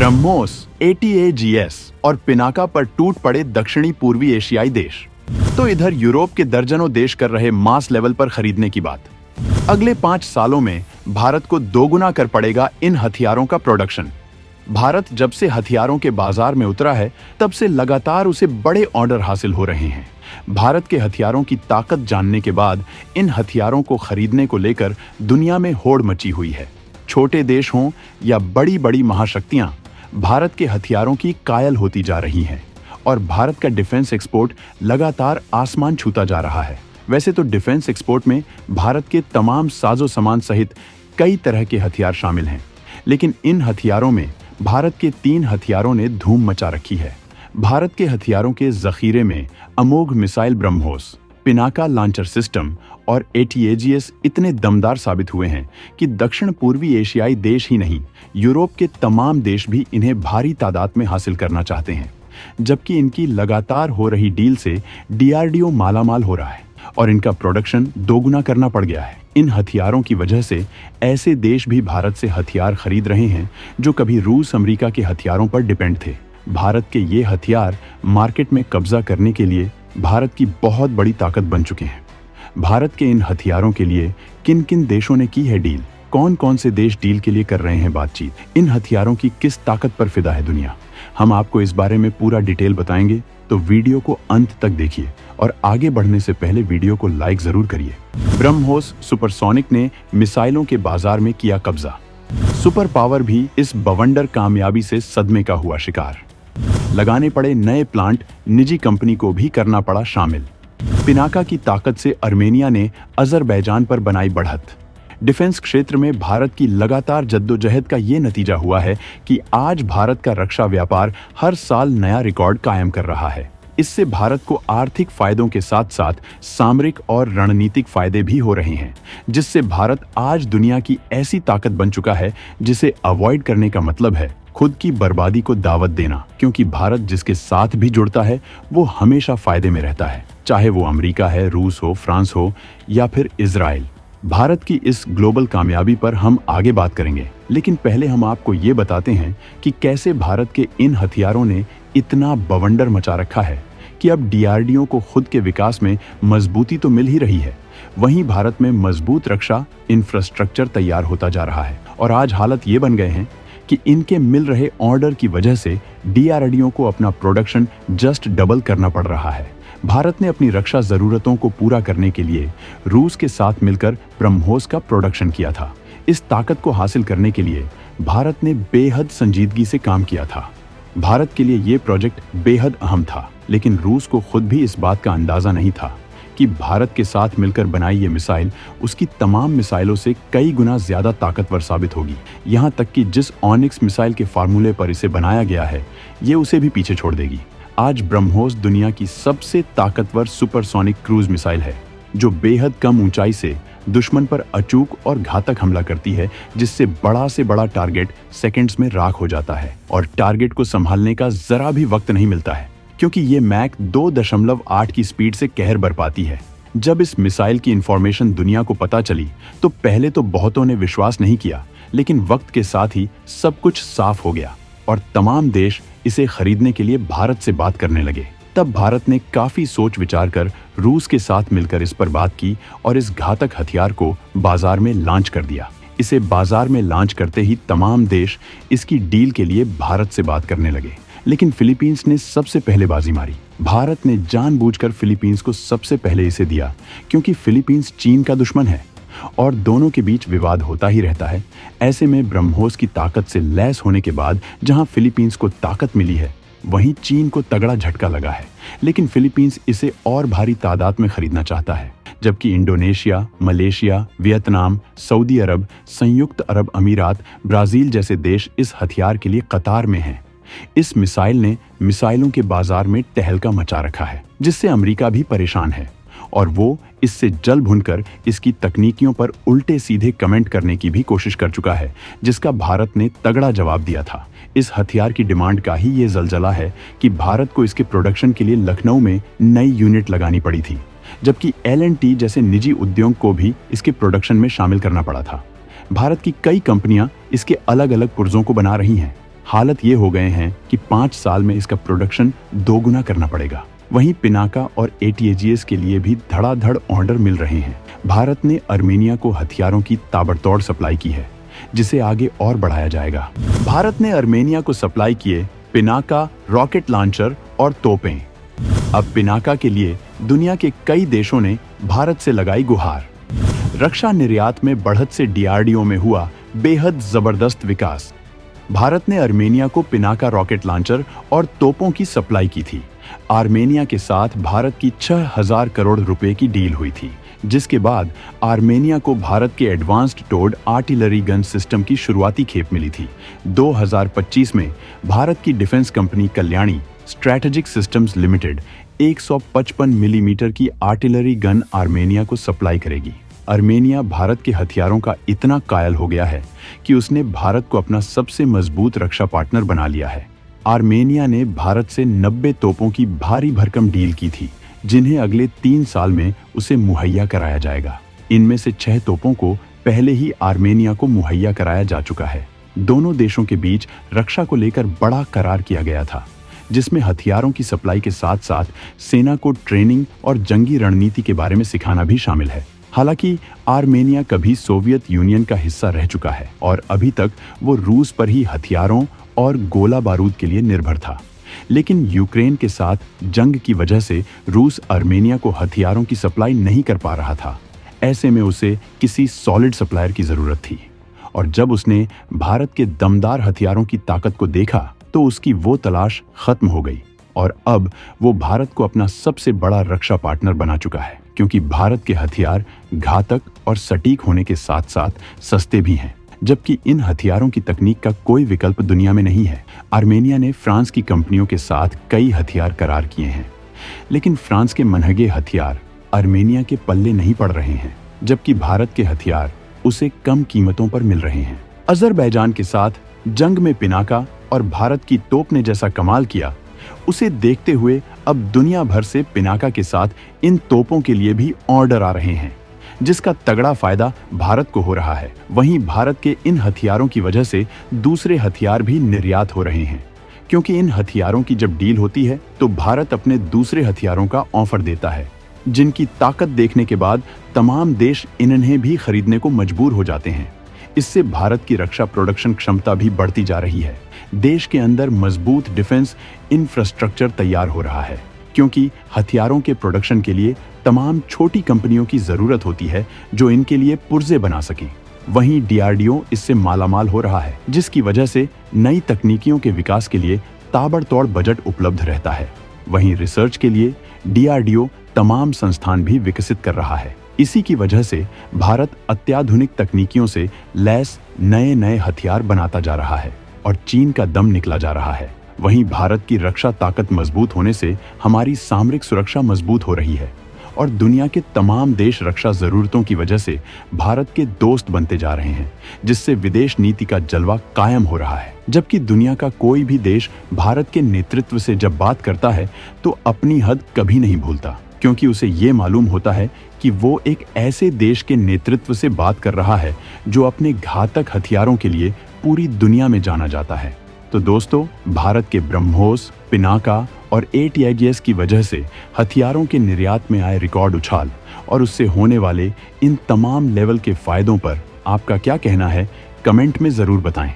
BrahMos, ATAGS और पिनाका पर टूट पड़े दक्षिणी पूर्वी एशियाई देश। तो इधर यूरोप के दर्जनों देश कर रहे मास लेवल पर खरीदने की बात। अगले 5 सालों में भारत को दोगुना कर पड़ेगा इन हथियारों का प्रोडक्शन। भारत जब से हथियारों के बाजार में उतरा है, तब से लगातार उसे बड़े ऑर्डर हासिल हो रहे हैं। भारत के हथियारों की ताकत जानने के बाद इन हथियारों को खरीदने को लेकर दुनिया में होड़ मची हुई है। छोटे देश हों या बड़ी बड़ी महाशक्तियां, भारत के हथियारों की कायल होती जा रही हैं और भारत का डिफेंस एक्सपोर्ट लगातार आसमान छूता जा रहा है। वैसे तो डिफेंस एक्सपोर्ट में भारत के तमाम साजो सामान सहित कई तरह के हथियार शामिल हैं, लेकिन इन हथियारों में भारत के 3 हथियारों ने धूम मचा रखी है। भारत के हथियारों के जखीरे में अमोघ missile BrahMos, Pinaka launcher system और ATAGS इतने दमदार साबित हुए हैं कि दक्षिण पूर्वी एशियाई देश ही नहीं, यूरोप के तमाम देश भी इन्हें भारी तादाद में हासिल करना चाहते हैं। जबकि इनकी लगातार हो रही डील से DRDO मालामाल हो रहा है और इनका प्रोडक्शन दोगुना करना पड़ गया है। इन हथियारों की वजह से ऐसे देश भी भारत से हथियार खरीद रहे हैं जो कभी रूस अमेरिका के हथियारों पर डिपेंड थे। भारत के ये हथियार मार्केट में कब्जा करने के लिए भारत की बहुत बड़ी ताकत बन चुके हैं। भारत के इन हथियारों के लिए किन किन देशों ने की है डील, कौन कौन से देश डील के लिए कर रहे हैं बातचीत, इन हथियारों की किस ताकत पर फिदा है दुनिया, हम आपको इस बारे में पूरा डिटेल बताएंगे। तो वीडियो को अंत तक देखिए और आगे बढ़ने से पहले वीडियो को लाइक जरूर करिए। ब्रह्मोस सुपरसोनिक ने मिसाइलों के बाजार में किया कब्जा। सुपर पावर भी इस बवंडर कामयाबी से सदमे का हुआ शिकार। लगाने पड़े नए प्लांट, निजी कंपनी को भी करना पड़ा शामिल। पिनाका की ताकत से अर्मेनिया ने अजरबैजान पर बनाई बढ़त। डिफेंस क्षेत्र में भारत की लगातार जद्दोजहद का ये नतीजा हुआ है कि आज भारत का रक्षा व्यापार हर साल नया रिकॉर्ड कायम कर रहा है। इससे भारत को आर्थिक फायदों के साथ साथ सामरिक और रणनीतिक फायदे भी हो रहे हैं, जिससे भारत आज दुनिया की ऐसी ताकत बन चुका है जिसे अवॉइड करने का मतलब है खुद की बर्बादी को दावत देना, क्योंकि भारत जिसके साथ भी जुड़ता है वो हमेशा फायदे में रहता है, चाहे वो अमेरिका है, रूस हो, फ्रांस हो या फिर इजराइल। भारत की इस ग्लोबल कामयाबी पर हम आगे बात करेंगे, लेकिन पहले हम आपको ये बताते हैं कि कैसे भारत के इन हथियारों ने इतना बवंडर मचा रखा है कि अब DRDO को खुद के विकास में मजबूती तो मिल ही रही है, वहीं भारत में मजबूत रक्षा इंफ्रास्ट्रक्चर तैयार होता जा रहा है। और आज हालत ये बन गए हैं कि इनके मिल रहे ऑर्डर की वजह से DRDO को अपना प्रोडक्शन जस्ट डबल करना पड़ रहा है। भारत ने अपनी रक्षा जरूरतों को पूरा करने के लिए रूस के साथ मिलकर ब्रह्मोस का प्रोडक्शन किया था। इस ताकत को हासिल करने के लिए भारत ने बेहद संजीदगी से काम किया था। भारत के लिए ये प्रोजेक्ट बेहद अहम था, लेकिन रूस को खुद भी इस बात का अंदाजा नहीं था कि भारत के साथ मिलकर बनाई ये मिसाइल उसकी तमाम मिसाइलों से कई गुना ज्यादा ताकतवर साबित होगी। यहाँ तक कि जिस ऑनिक्स मिसाइल के फार्मूले पर इसे बनाया गया है, ये उसे भी पीछे छोड़ देगी। आज ब्रह्मोस दुनिया की सबसे ताकतवर सुपरसोनिक क्रूज मिसाइल है, जो बेहद कम ऊंचाई से दुश्मन पर अचूक और घातक हमला करती है, जिससे बड़ा से बड़ा टारगेट सेकंड्स में राख हो जाता है और टारगेट को संभालने का जरा भी वक्त नहीं मिलता है, क्योंकि ये मैक 2.8 की स्पीड से कहर बरपाती है। जब इस मिसाइल की इंफॉर्मेशन दुनिया को पता चली तो पहले तो बहुतों ने विश्वास नहीं किया, लेकिन वक्त के साथ ही सब कुछ साफ हो गया और तमाम देश इसे खरीदने के लिए भारत से बात करने लगे। तब भारत ने काफी सोच विचार कर रूस के साथ मिलकर इस पर बात की और इस घातक हथियार को बाजार में लॉन्च कर दिया। इसे बाजार में लॉन्च करते ही तमाम देश इसकी डील के लिए भारत से बात करने लगे, लेकिन फिलीपींस ने सबसे पहले बाजी मारी। भारत ने जानबूझकर फिलीपींस को सबसे पहले इसे दिया, क्योंकि फिलीपींस चीन का दुश्मन है और दोनों के बीच विवाद होता ही रहता है। ऐसे में ब्रह्मोस की ताकत से लैस होने के बाद जहां फिलीपींस को ताकत मिली है, वहीं चीन को तगड़ा झटका लगा है, लेकिन फिलीपींस इसे और भारी तादाद में खरीदना चाहता है, जबकि इंडोनेशिया, मलेशिया, वियतनाम, सऊदी अरब, संयुक्त अरब अमीरात, ब्राजील जैसे देश इस हथियार के लिए कतार में हैं। इस मिसाइल ने मिसाइलों के बाजार में तहलका मचा रखा है, जिससे अमेरिका भी परेशान है और वो इससे जल भुनकर इसकी तकनीकियों पर उल्टे सीधे कमेंट करने की भी कोशिश कर चुका है, जिसका भारत ने तगड़ा जवाब दिया था। इस हथियार की डिमांड का ही ये जलजला है कि भारत को इसके प्रोडक्शन के लिए लखनऊ में नई यूनिट लगानी पड़ी थी, जबकि L&T जैसे निजी उद्योग को भी इसके प्रोडक्शन में शामिल करना पड़ा था। भारत की कई कंपनियां इसके अलग अलग पुर्जों को बना रही हैं। हालत ये हो गए हैं कि 5 साल में इसका प्रोडक्शन दोगुना करना पड़ेगा। वहीं पिनाका और ATAGS के लिए भी धड़ाधड़ ऑर्डर मिल रहे हैं। भारत ने आर्मेनिया को हथियारों की ताबड़तोड़ सप्लाई की है, जिसे आगे और बढ़ाया जाएगा। भारत ने आर्मेनिया को सप्लाई किए पिनाका रॉकेट लॉन्चर और तोपें। अब पिनाका के लिए दुनिया के कई देशों ने भारत से लगाई गुहार। रक्षा निर्यात में बढ़त से DRDO में हुआ बेहद जबरदस्त विकास। भारत ने आर्मेनिया को पिनाका रॉकेट लॉन्चर और तोपों की सप्लाई की थी। आर्मेनिया के साथ भारत की 6000 करोड़ रुपए की डील हुई थी, जिसके बाद आर्मेनिया को भारत के advanced towed artillery gun system की शुरुआती खेप मिली थी। 2025 में भारत की defence company Kalyani strategic systems limited 155 millimetre की आर्टिलरी गन आर्मेनिया को सप्लाई करेगी। आर्मेनिया भारत के हथियारों का इतना कायल हो गया है कि उसने भारत को अपना सबसे मजबूत रक्षा पार्टनर बना लिया है। आर्मेनिया ने भारत से 90 तोपों की भारी भरकम डील की थी, जिन्हें अगले 3 साल में उसे मुहैया कराया जाएगा। इनमें से 6 तोपों को पहले ही आर्मेनिया को मुहैया कराया जा चुका है। दोनों देशों के बीच रक्षा को लेकर बड़ा करार किया गया था, जिसमें हथियारों की सप्लाई के साथ साथ सेना को ट्रेनिंग और जंगी रणनीति के बारे में सिखाना भी शामिल है। हालांकि आर्मेनिया कभी सोवियत यूनियन का हिस्सा रह चुका है और अभी तक वो रूस पर ही हथियारों और गोला बारूद के लिए निर्भर था। लेकिन यूक्रेन के साथ जंग की वजह से रूस आर्मेनिया को हथियारों की सप्लाई नहीं कर पा रहा था। ऐसे में उसे किसी सॉलिड सप्लायर की जरूरत थी, और जब उसने भारत के दमदार हथियारों की ताकत को देखा तो उसकी वो तलाश खत्म हो गई और अब वो भारत को अपना सबसे बड़ा रक्षा पार्टनर बना चुका है, क्योंकि भारत के हथियार घातक और सटीक होने के साथ साथ सस्ते भी हैं। जबकि इन हथियारों की तकनीक का कोई विकल्प दुनिया में नहीं है। आर्मेनिया ने फ्रांस की कंपनियों के साथ कई हथियार करार किए हैं, लेकिन फ्रांस के मनहगे हथियार आर्मेनिया के पल्ले नहीं पड़ रहे हैं, जबकि भारत के हथियार उसे कम कीमतों पर मिल रहे हैं। अजरबैजान के साथ जंग में पिनाका और भारत की तोप ने जैसा कमाल किया, उसे देखते हुए अब दुनिया भर से पिनाका के साथ इन तोपों के लिए भी ऑर्डर आ रहे हैं, जिसका तगड़ा फायदा भारत को हो रहा है। वहीं भारत के इन हथियारों की वजह से दूसरे हथियार भी निर्यात हो रहे हैं, क्योंकि इन हथियारों की जब डील होती है तो भारत अपने दूसरे हथियारों का ऑफर देता है, जिनकी ताकत देखने के बाद तमाम देश इन्हें भी खरीदने को मजबूर हो जाते हैं। इससे भारत की रक्षा प्रोडक्शन क्षमता भी बढ़ती जा रही है। देश के अंदर मजबूत डिफेंस इंफ्रास्ट्रक्चर तैयार हो रहा है, क्योंकि हथियारों के प्रोडक्शन के लिए तमाम छोटी कंपनियों की जरूरत होती है जो इनके लिए पुर्जे बना सकें। वहीं DRDO इससे मालामाल हो रहा है, जिसकी वजह से नई तकनीकियों के विकास के लिए ताबड़तोड़ बजट उपलब्ध रहता है। वहीं रिसर्च के लिए DRDO तमाम संस्थान भी विकसित कर रहा है। इसी की वजह से भारत अत्याधुनिक तकनीकियों से लैस नए नए हथियार बनाता जा रहा है और चीन का दम निकला जा रहा है। वहीं भारत की रक्षा ताकत मजबूत होने से हमारी सामरिक सुरक्षा मजबूत हो रही है और दुनिया के तमाम देश रक्षा जरूरतों की वजह से भारत के दोस्त बनते जा रहे हैं, जिससे विदेश नीति का जलवा कायम हो रहा है। जबकि दुनिया का कोई भी देश भारत के नेतृत्व से जब बात करता है तो अपनी हद कभी नहीं भूलता, क्योंकि उसे ये मालूम होता है कि वो एक ऐसे देश के नेतृत्व से बात कर रहा है जो अपने घातक हथियारों के लिए पूरी दुनिया में जाना जाता है। तो दोस्तों, भारत के ब्रह्मोस, पिनाका और ATAGS की वजह से हथियारों के निर्यात में आए रिकॉर्ड उछाल और उससे होने वाले इन तमाम लेवल के फायदों पर आपका क्या कहना है, कमेंट में जरूर बताएं।